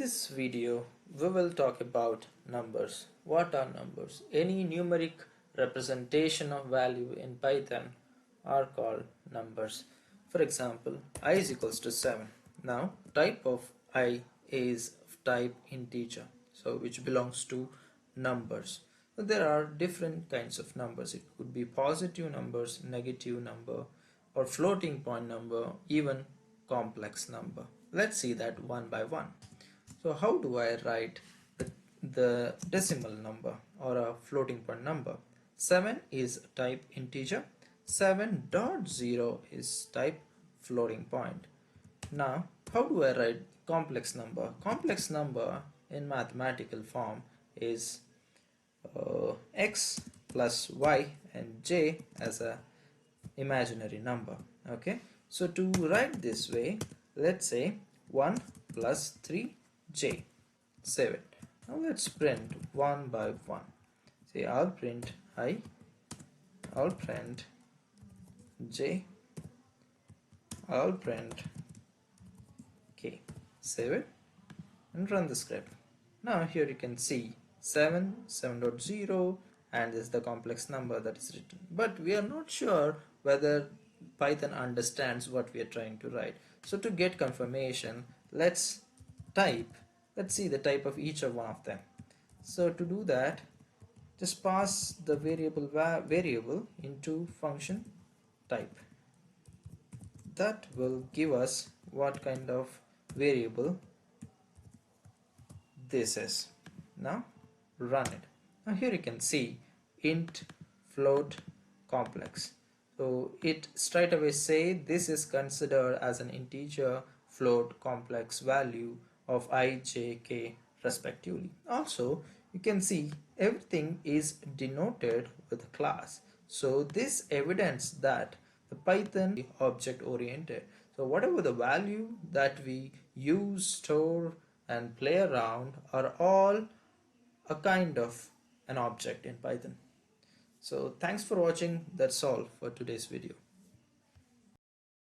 this video, we will talk about numbers. What are numbers? Any numeric representation of value in Python are called numbers. For example, I is equals to 7. Now, type of I is of type integer, so which belongs to numbers. So there are different kinds of numbers. It could be positive numbers, negative number, or floating point number, even complex number. Let's see that one by one. So how do I write the decimal number or a floating point number? 7 is type integer. 7.0 is type floating point. Now, how do I write complex number? Complex number in mathematical form is x plus y and j as a imaginary number. Okay, so to write this way, let's say 1 plus 3j 7. Now let's print one by one. Say I'll print I, I'll print j, I'll print k 7 and run the script. Now here you can see 7, 7.0, and this is the complex number that is written. But we are not sure whether Python understands what we are trying to write. So to get confirmation, let's see the type of each of one of them. So to do that, just pass the variable into function type. That will give us what kind of variable this is. Now run it. Now here you can see int, float, complex. So it straight away say this is considered as an integer, float, complex value of I, j, k respectively. Also you can see everything is denoted with a class. So this evidence that the Python is object oriented. So whatever the value that we use, store and play around are all a kind of an object in Python. So thanks for watching. That's all for today's video.